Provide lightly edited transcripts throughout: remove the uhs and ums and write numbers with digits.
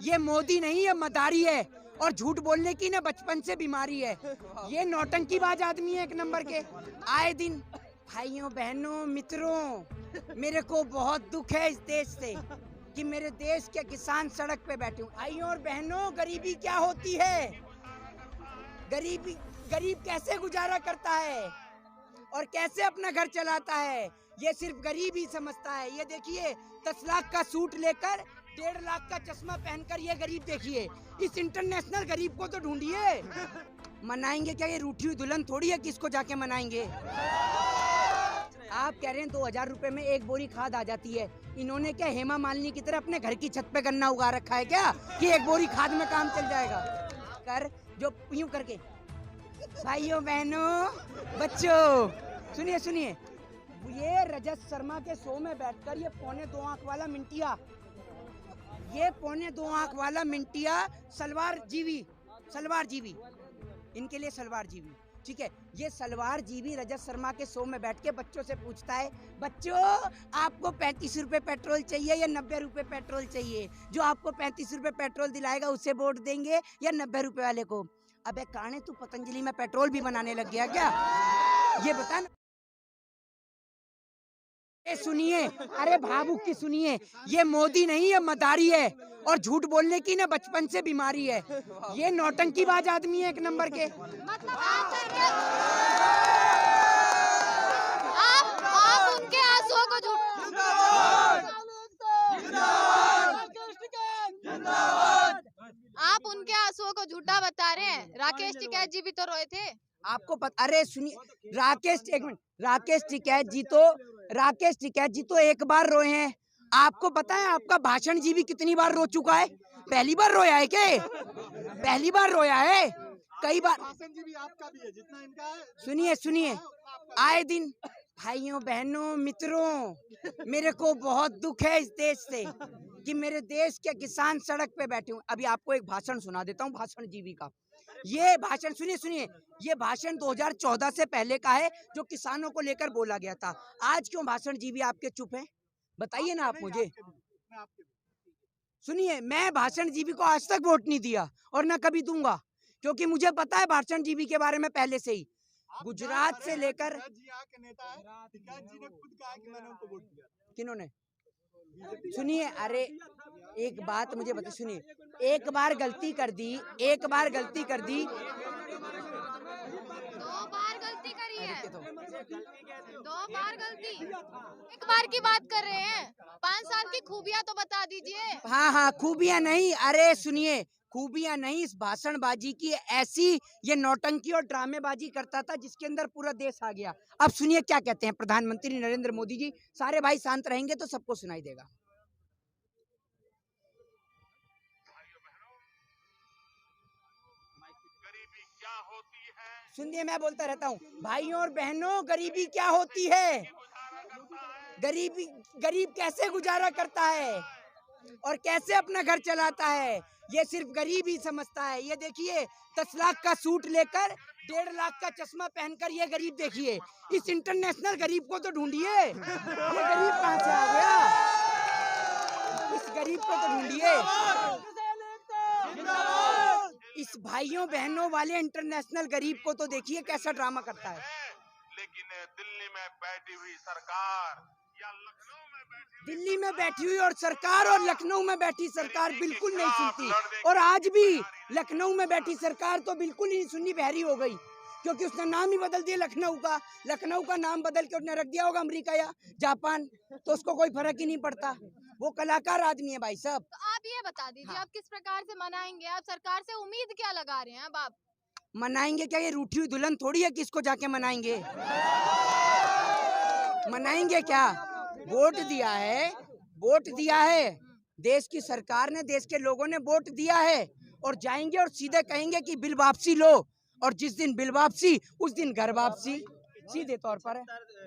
ये मोदी नहीं, ये मदारी है और झूठ बोलने की ना बचपन से बीमारी है। ये नौटंकीबाज आदमी है एक नंबर के। आए दिन भाइयों बहनों मित्रों, मेरे को बहुत दुख है इस देश से कि मेरे देश के किसान सड़क पे बैठे हूँ। भाइयों और बहनों, गरीबी क्या होती है, गरीब कैसे गुजारा करता है और कैसे अपना घर चलाता है, ये सिर्फ गरीब ही समझता है। ये देखिए 10 लाख का सूट लेकर 1.5 लाख का चश्मा पहनकर ये गरीब देखिए। इस इंटरनेशनल गरीब को तो ढूंढिए। मनाएंगे क्या? ये रूठी हुई दुल्हन थोड़ी है, किसको जाके मनाएंगे। आप कह रहे हैं 2000 रुपए में एक बोरी खाद आ जाती है। इन्होंने क्या हेमा मालिनी की तरह अपने घर की छत पे गन्ना उगा रखा है क्या कि एक बोरी खाद में काम चल जाएगा? कर जो यूं करके। भाइयों बहनों बच्चों सुनिए सुनिए, ये रजत शर्मा के शो में बैठकर ये 2.25 आंख वाला मिंटिया, ये 2.25 आंख वाला मिंटिया सलवार जीवी इनके लिए सलवार जीवी, ठीक है। ये सलवार जीवी रजत शर्मा के शो में बैठ के बच्चों से पूछता है, बच्चों आपको 35 रुपए पेट्रोल चाहिए या 90 रुपए पेट्रोल चाहिए? जो आपको 35 रुपए पेट्रोल दिलाएगा उसे वोट देंगे या 90 रुपए वाले को? अबे काने, तू पतंजलि में पेट्रोल भी बनाने लग गया क्या? ये बता ना। सुनिए, अरे भावुक की सुनिए, ये मोदी नहीं, ये मदारी है और झूठ बोलने की ना बचपन से बीमारी है। ये नौटंकीबाज आदमी है एक नंबर के। मतलब आप उनके आंसुओं को आप उनके आंसुओं को झूठा बता रहे हैं। राकेश टिकैत जी भी तो रोए थे। आपको पता? अरे सुनिए, एक मिनट, राकेश टिकैत जी तो एक बार रोए हैं। आपको पता है आपका भाषण जी भी कितनी बार रो चुका है? पहली बार रोया है क्या? पहली बार रोया है? कई बार। भाषण जी भी आपका भी है जितना इनका है। सुनिए, आए दिन भाइयों बहनों मित्रों, मेरे को बहुत दुख है इस देश से कि मेरे देश के किसान सड़क पे बैठे हूँ। अभी आपको एक भाषण सुना देता हूँ भाषण जीवी का। ये भाषण सुनिए, ये भाषण 2014 से पहले का है जो किसानों को लेकर बोला गया था। आज क्यों भाषण जीवी आपके चुप हैं? बताइए ना आप मुझे। सुनिए, मैं भाषण जीवी को आज तक वोट नहीं दिया और ना कभी दूंगा, क्योंकि मुझे पता है भाषण जीवी के बारे में पहले से ही। गुजरात से लेकर किन्होंने? सुनिए, अरे एक बात मुझे बता, सुनिए, एक बार गलती कर दी। दो बार गलती करी है। 2 बार गलती, एक बार की बात कर रहे हैं। 5 साल की खूबियां तो बता दीजिए। हाँ, खूबियां नहीं, अरे सुनिए, खूबियां नहीं, इस भाषणबाजी की ऐसी ये नौटंकी और ड्रामेबाजी करता था जिसके अंदर पूरा देश आ गया। अब सुनिए क्या कहते हैं प्रधानमंत्री नरेंद्र मोदी जी। सारे भाई शांत रहेंगे तो सबको सुनाई देगा। गरीबी क्या होती है? सुनिए, मैं बोलता रहता हूँ, भाइयों और बहनों, गरीबी क्या होती है, गरीब कैसे गुजारा करता है और कैसे अपना घर चलाता है, ये सिर्फ गरीब ही समझता है। ये देखिए 10 लाख का सूट लेकर 1.5 लाख का चश्मा पहनकर ये गरीब देखिए। इस इंटरनेशनल गरीब को तो ढूंढिए। ये गरीब कहाँ से आ गया? इस गरीब को तो ढूंढिए। इस भाइयों बहनों वाले इंटरनेशनल गरीब को तो देखिए कैसा ड्रामा करता है। लेकिन दिल्ली में बैठी हुई सरकार या लखनऊ में बैठी, दिल्ली में बैठी हुई और सरकार और लखनऊ में बैठी सरकार बिल्कुल नहीं सुनती। और आज भी लखनऊ में बैठी सरकार तो बिल्कुल ही सुन्नी बहरी हो गई, क्योंकि उसने नाम ही बदल दिया लखनऊ का नाम बदल के उसने रख दिया होगा अमेरिका या जापान, तो उसको कोई फर्क ही नहीं पड़ता। वो कलाकार आदमी है भाई साहब। तो आप ये बता दीजिए, आप किस प्रकार से मनाएंगे? आप सरकार से उम्मीद क्या लगा रहे हैं? अब आप मनाएंगे क्या? ये रूठी हुई दुल्हन थोड़ी है, किसको जाके मनाएंगे। मनाएंगे क्या? वोट दिया है, देश की सरकार ने, देश के लोगों ने वोट दिया है और जाएंगे और सीधे कहेंगे कि बिल वापसी लो, और जिस दिन बिल वापसी उस दिन घर वापसी, सीधे तौर पर है।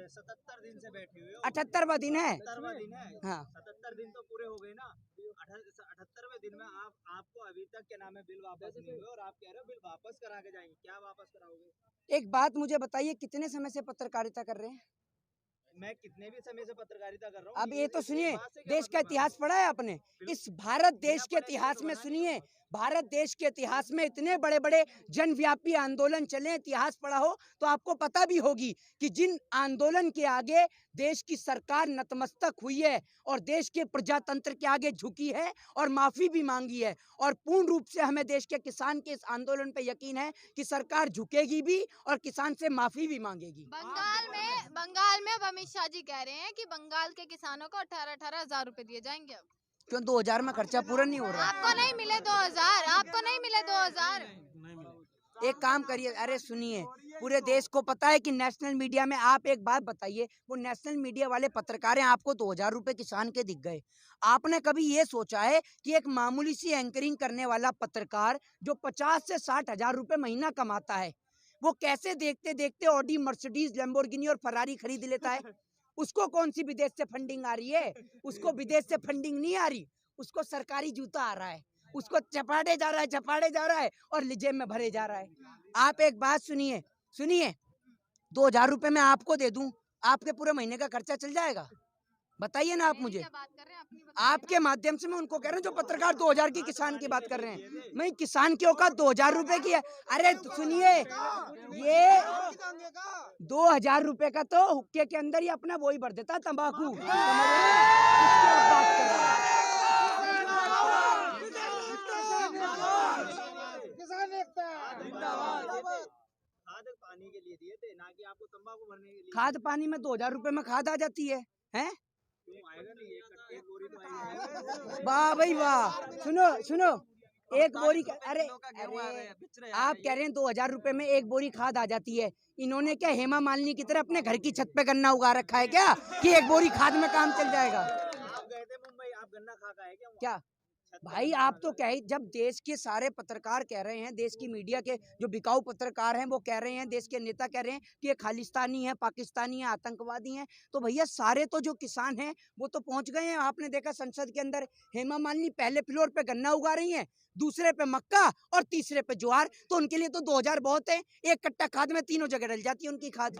77 दिन से बैठी हुई हो। 78वां दिन है। 78वां दिन है। हाँ, 77 दिन तो पूरे हो गए ना। 78वें दिन में आपको अभी तक क्या नाम है बिल वापस नहीं हुए और आप कह रहे हो बिल वापस करा के जाएंगे। क्या वापस कराओगे? एक बात मुझे बताइए, कितने समय से पत्रकारिता कर रहे हैं? मैं कितने भी समय से पत्रकारिता कर रहा हूँ। अब ये तो सुनिए, बात से क्या देश का मतलब है? इतिहास पढ़ा है आपने? इस भारत देश के बिना पढ़े इतिहास वीडियो में बना सुनिए, भारत देश के इतिहास में इतने बड़े बड़े जनव्यापी आंदोलन चले, इतिहास पढ़ा हो तो आपको पता भी होगी कि जिन आंदोलन के आगे देश की सरकार नतमस्तक हुई है और देश के प्रजातंत्र के आगे झुकी है और माफी भी मांगी है, और पूर्ण रूप से हमें देश के किसान के इस आंदोलन पे यकीन है कि सरकार झुकेगी भी और किसान से माफी भी मांगेगी। बंगाल में अब अमित शाह जी कह रहे हैं कि बंगाल के किसानों को 18-18 हजार रुपए दिए जाएंगे। अब क्यों 2000 में खर्चा पूरा नहीं हो रहा? आपको नहीं मिले 2000, आपको नहीं मिले 2000। एक काम करिए, अरे सुनिए, पूरे देश को पता है कि नेशनल मीडिया में, आप एक बात बताइए, वो नेशनल मीडिया वाले पत्रकार हैं, आपको 2000 रुपए किसान के दिख गए। आपने कभी ये सोचा है कि एक मामूली सी एंकरिंग करने वाला पत्रकार जो 50 से 60 हजार रुपए महीना कमाता है, वो कैसे देखते देखते ऑडी, मर्सिडीज, लैम्बोर्गिनी और फरारी खरीद लेता है? उसको कौन सी विदेश से फंडिंग आ रही है? उसको विदेश से फंडिंग नहीं आ रही, उसको सरकारी जूता आ रहा है, उसको चपाटे जा रहा है और जेब में भरे जा रहा है। आप एक बात सुनिए, 2000 रुपए मैं आपको दे दूं, आपके पूरे महीने का खर्चा चल जाएगा? बताइए ना आप मुझे। क्या बात कर रहे हैं अपनी बताइए आपके माध्यम से मैं उनको कह रहा हूँ, जो पत्रकार 2000 की किसान की बात कर रहे हैं, मैं किसान की औकात 2000 रुपए की है। अरे सुनिए, ये 2000 रुपए का तो हुक्के के अंदर ही अपना वही भर देता तंबाकू, समझ रहे हैं? उसकी आप बात कर रहे हैं। खाद पानी के लिए दिए थे, ना कि आपको तंबाकू भरने के लिए। खाद पानी में 2000 रुपए में खाद आ जाती है, हैं? क्यों आएगा नहीं? एक बोरी तो आएगी। वाह भाई वाह, सुनो, एक बोरी का, अरे आप कह रहे हैं 2000 रुपए में एक बोरी खाद आ जाती है। इन्होंने क्या हेमा मालिनी की तरह अपने घर की छत पे गन्ना उगा रखा है क्या कि एक बोरी खाद में काम चल जाएगा? आप गए थे मुंबई, आप गन्ना खा का है क्या? क्या भाई, आप तो कह, जब देश के सारे पत्रकार कह रहे हैं, देश की मीडिया के जो बिकाऊ पत्रकार हैं वो कह रहे हैं, देश के नेता कह रहे हैं कि ये खालिस्तानी है, पाकिस्तानी है, आतंकवादी हैं, तो भैया सारे तो जो किसान हैं वो तो पहुंच गए हैं। आपने देखा संसद के अंदर हेमा मालिनी पहले फ्लोर पे गन्ना उगा रही हैं, दूसरे पे मक्का और तीसरे पे ज्वार, तो उनके लिए तो 2000 बहुत है। एक कट्टा खाद में तीनों जगह डल जाती है उनकी खाद।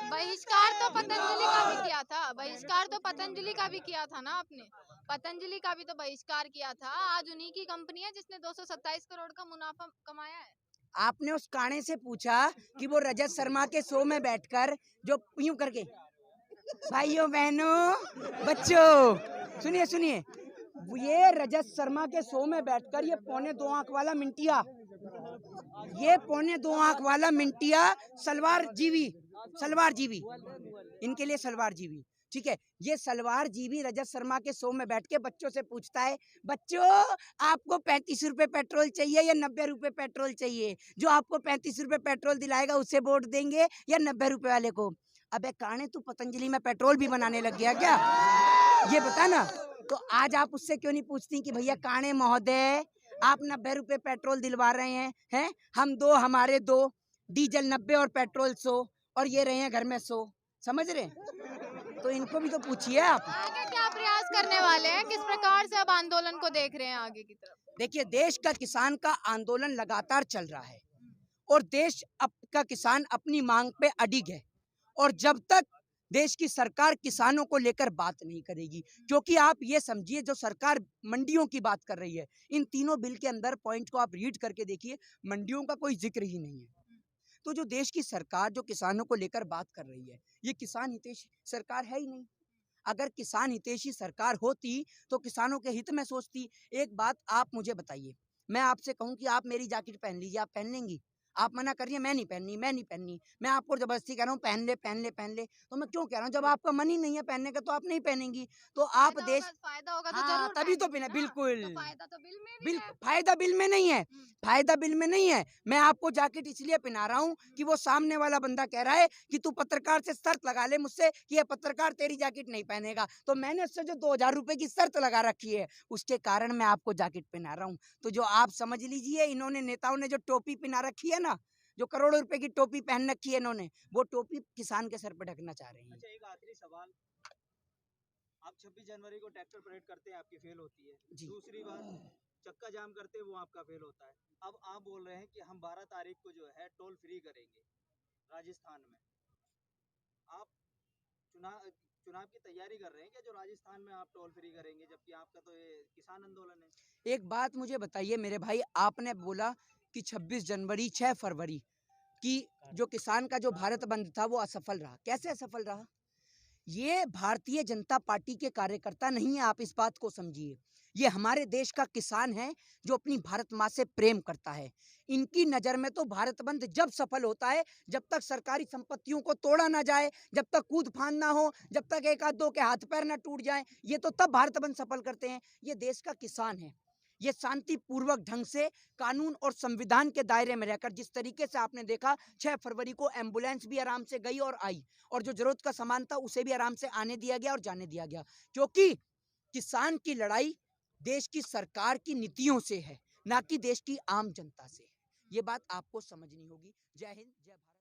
बहिष्कार तो पतंजलि का भी किया था, बहिष्कार तो पतंजलि का भी किया था ना आपने, पतंजलि का भी तो बहिष्कार किया था। आज उन्हीं की कंपनी है जिसने 227 करोड़ का मुनाफा कमाया है। आपने उस काणे से पूछा कि वो रजत शर्मा के शो में बैठकर जो यूं करके, भाइयों बहनों बच्चों, सुनिए, ये रजत शर्मा के शो में बैठकर ये 2.25 आंख वाला मिंटिया, ये 2.25 आंख वाला मिंटिया सलवार जीवी, इनके लिए सलवार जीवी, ठीक है? ये सलवार जीवी रजत शर्मा के शो में बैठ के बच्चों से पूछता है, बच्चों आपको 35 रुपए पेट्रोल चाहिए या 90 रुपए पेट्रोल चाहिए? जो आपको 35 रुपए पेट्रोल दिलाएगा उसे वोट देंगे या 90 रुपए वाले को? अबे काने, तू पतंजलि में पेट्रोल भी बनाने लग गया क्या? ये बता ना। तो आज आप उससे क्यों नहीं पूछती कि भैया काणे महोदय, आप 90 रुपए पेट्रोल दिलवा रहे हैं? हम दो, हमारे दो, डीजल 90 और पेट्रोल 100, और ये रहे हैं घर में 100, समझ रहे? तो इनको भी तो पूछिए आप। आगे क्या प्रयास करने वाले हैं, किस प्रकार से अब आंदोलन को देख रहे हैं आगे की तरफ? देखिए, देश का किसान का आंदोलन लगातार चल रहा है और देश का किसान अपनी मांग पे अडिग है, और जब तक देश की सरकार किसानों को लेकर बात नहीं करेगी, क्योंकि आप ये समझिए, जो सरकार मंडियों की बात कर रही है, इन तीनों बिल के अंदर पॉइंट को आप रीड करके देखिए, मंडियों का कोई जिक्र ही नहीं है। तो जो देश की सरकार जो किसानों को लेकर बात कर रही है, ये किसान हितैषी सरकार है ही नहीं। अगर किसान हितैषी सरकार होती तो किसानों के हित में सोचती। एक बात आप मुझे बताइए, मैं आपसे कहूं कि आप मेरी जैकेट पहन लीजिए, आप पहन लेंगी? आप मना करिए, मैं नहीं पहननी, मैं आपको जबरदस्ती कह रहा हूँ पहन ले, तो मैं क्यों कह रहा हूँ? जब आपका मन ही नहीं है पहनने का तो आप नहीं पहनेंगी। तो आप देश, फायदा होगा तो हाँ, जरूर तभी तो पहनेंगे बिना, ना। बिल्कुल, तो फायदा तो बिल में भी है। फायदा बिल में नहीं है, फायदा बिल में नहीं है। मैं आपको जैकेट इसलिए पहना रहा हूँ कि वो सामने वाला बंदा कह रहा है कि तू पत्रकार से शर्त लगा ले मुझसे कि ये पत्रकार तेरी जैकेट नहीं पहनेगा, तो मैंने उससे जो 2000 रुपए की शर्त लगा रखी है, उसके कारण मैं आपको जैकेट पहना रहा हूँ। तो जो आप समझ लीजिए, इन्होंने नेताओं ने जो टोपी पहना रखी है ना, जो करोड़ों रुपए की टोपी पहन रखी है इन्होंने, वो टोपी किसान के सर पर ढकना चाह रहे हैं। अच्छा, एक आखिरी सवाल, आप 26 जनवरी को ट्रैक्टर परेड करते हैं, आपकी फेल होती है। दूसरी बात, चक्का जाम करते हैं, वो आपका फेल होता है। अब आप बोल रहे हैं कि हम 12 तारीख को जो है टोल फ्री करेंगे राजस्थान में। आप चुनाव की तैयारी कर रहे हैं क्या, जो राजस्थान में आप टोल फ्री करेंगे, जबकि आपका तो ये किसान आंदोलन है? एक बात मुझे बताइए मेरे भाई, आपने बोला कि 26 जनवरी 6 फरवरी की जो किसान का जो भारत बंद था वो असफल रहा। कैसे असफल रहा? ये भारतीय जनता पार्टी के कार्यकर्ता नहीं है, आप इस बात को समझिए। ये हमारे देश का किसान है जो अपनी भारत माँ से प्रेम करता है। इनकी नजर में तो भारत बंद जब सफल होता है जब तक सरकारी संपत्तियों को तोड़ा ना जाए, जब तक कूद फान ना हो, जब तक एक आध दो के हाथ पैर ना टूट जाए, ये तो तब भारत बंद सफल करते हैं। ये देश का किसान है। ये शांतिपूर्वक ढंग से कानून और संविधान के दायरे में रहकर, जिस तरीके से आपने देखा 6 फरवरी को एम्बुलेंस भी आराम से गई और आई, और जो जरूरत का सामान था उसे भी आराम से आने दिया गया और जाने दिया गया, क्योंकि किसान की लड़ाई देश की सरकार की नीतियों से है, ना कि देश की आम जनता से। ये बात आपको समझनी होगी। जय हिंद, जय भारत।